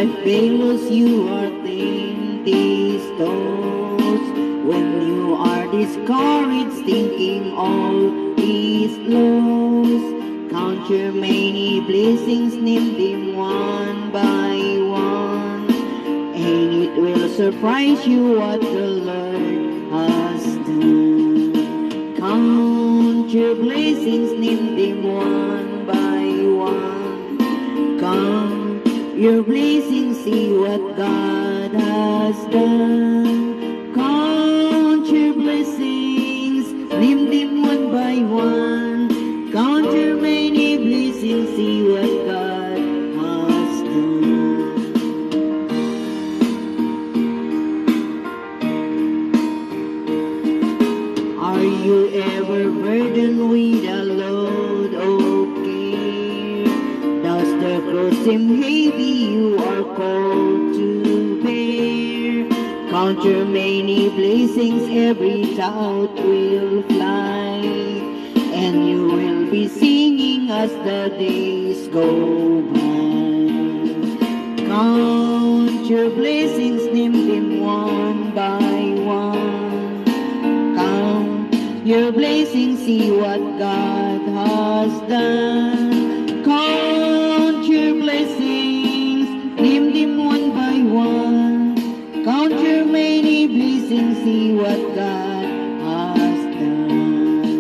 life fails, you are thinking stones. When you are discouraged, thinking all is lost, count your many blessings, name them one by one, and it will surprise you what the Lord has done. Count your blessings, name them one by one. Count your blessings, see what God has done. Count your blessings, name them one by one. Count your many blessings, see what God has done. Are you ever burdened with a load of care? Does the cross seem heavy you are called to bear? Count your many blessings, every doubt will fly, and you will be singing as the days go by. Count your blessings, name them one by one. Count your blessings, see what God has done. Count your blessings, name them one by one. Count your many blessings, see what God has done.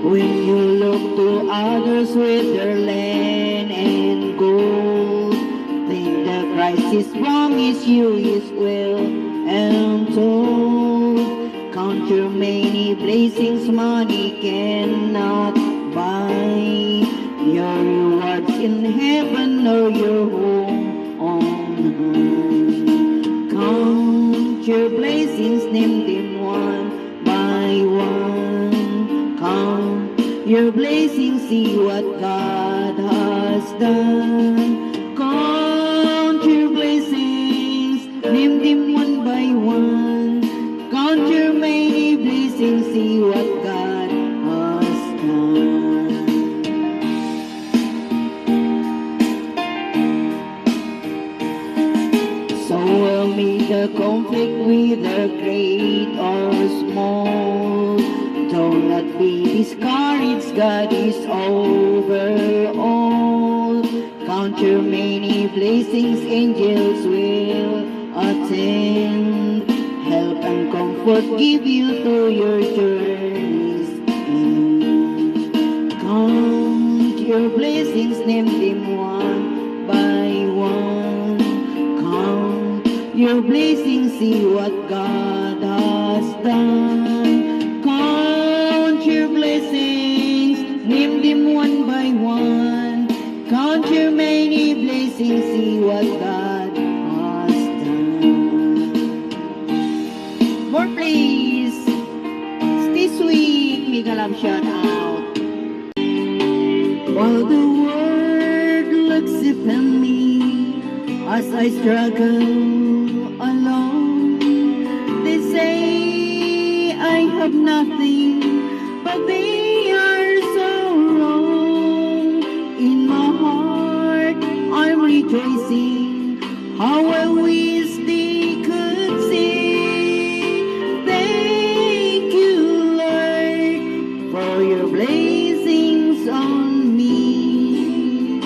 When you look to others with their land and gold, think the Christ is promised you is well and told. Count your many blessings, money cannot buy your rewards in heaven or your home on high. Count your blessings, name them one by one. Count your blessings, see what God has done. Count your blessings, name them one by one. Count your many blessings, see what God has done. So will meet the conflict, whether great or small. Do not be discouraged, God is over all. Count your many blessings, angels will attend. Help and comfort give you through your journeys end. Count your blessings, name them one by one. Count your blessings, see what God has done. Count your blessings, name them one by one. Count your many blessings, see what God has done. More please. Stay sweet, Mega Love shout out. While the world looks upon me as I struggle alone, they say I have nothing, but they are so wrong. In my heart I'm rejoicing, how I wish they could see. Thank you, Lord, for your blessings on me.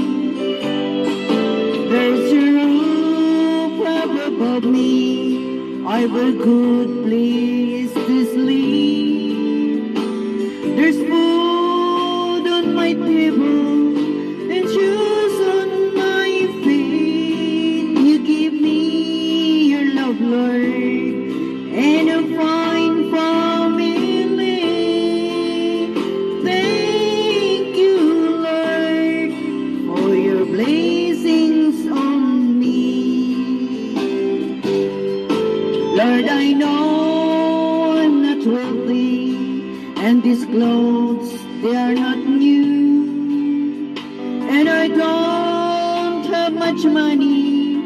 There's a roof up above me, I've a good place to sleep. There's food on my table and shoes on my feet. You give me your love, Lord, and a fine family. Thank you, Lord, for your blessings on me. Lord, I know I'm not wealthy, and these clothes, they are not new. And I don't have much money,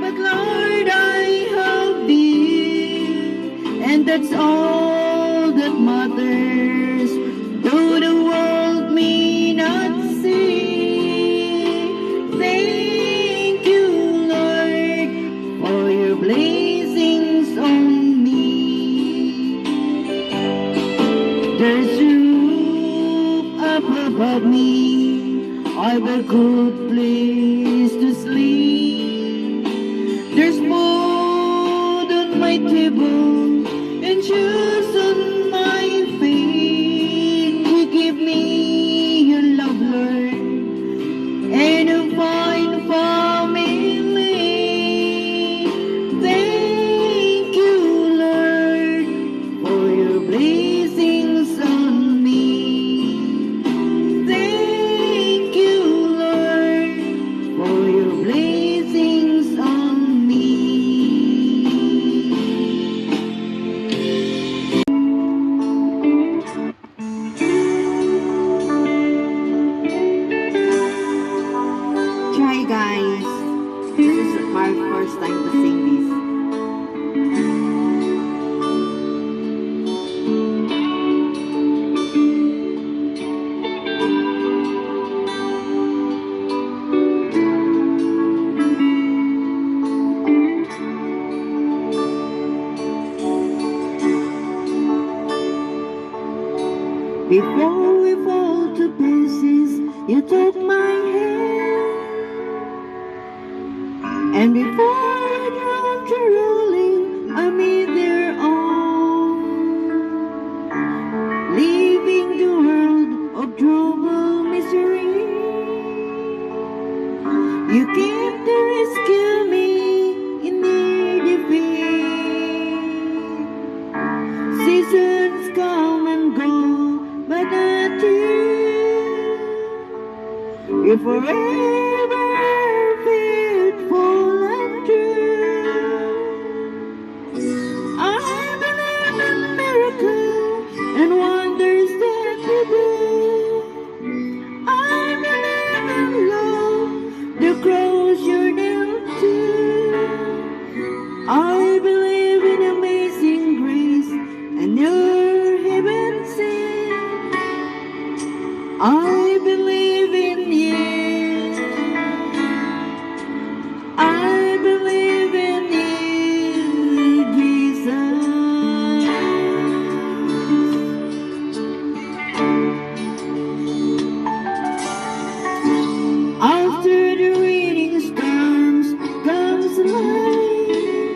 but Lord, I have thee, and that's all that matters. Though the world may me not see. Thank you, Lord, for your blessings on me. There's a roof up above me, I've a good place to sleep. There's food on my table and shoes on my feet. You give me your love, Lord, and a fine family. Thank you, Lord, for your blessings on me. Thank you, Lord, for your blessings on me. Try, guys. This is my first time to sing this. Before we fall to pieces, you took my hand. And before I drowned you rolling, I made their own. Leaving the world of trouble, misery. You came to rescue me in near defeat. Seasons come and go, but not you. You're forever faithful and true. I believe in miracles and wonders that you do. I believe in love, the cross you're nailed to. I believe in amazing grace and your heaven sent. I believe in you. I believe in you, Jesus. After the raining storms comes light.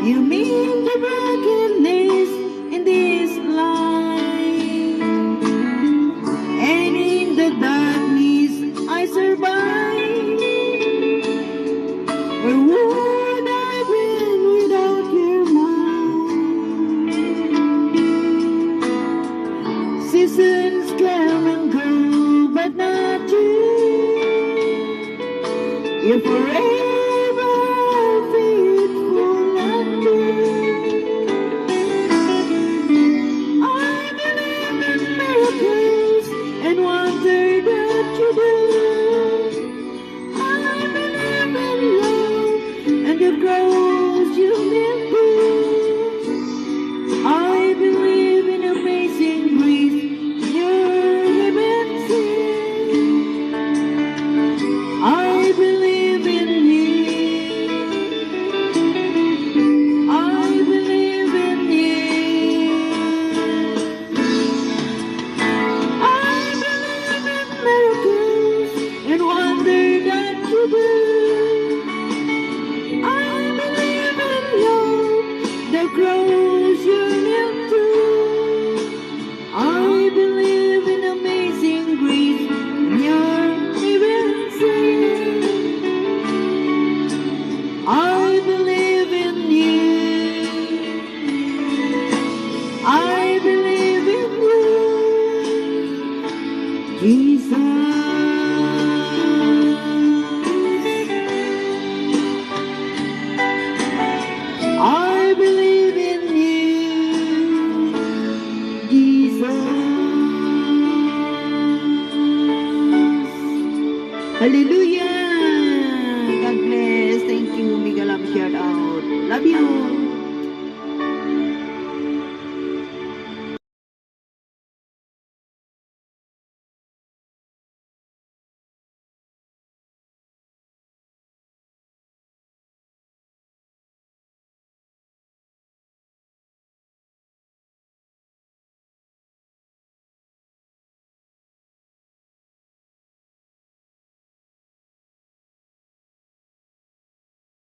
You mean the brokenness in this life. And in the darkness I survive. Where would I be without your mind? Seasons come and go, but not you. You're forever faithful and true. I believe in miracles and wonder that you do. I believe in love and the cross you live through. I believe in amazing grace, your heaven sent. I believe in you. I believe in you. I believe in miracles and wonder that you do. I believe in love, the cross you live through. I believe in amazing grace and your heaven sent. I believe in you. I believe in you, Jesus. I believe in you, Jesus. Hallelujah.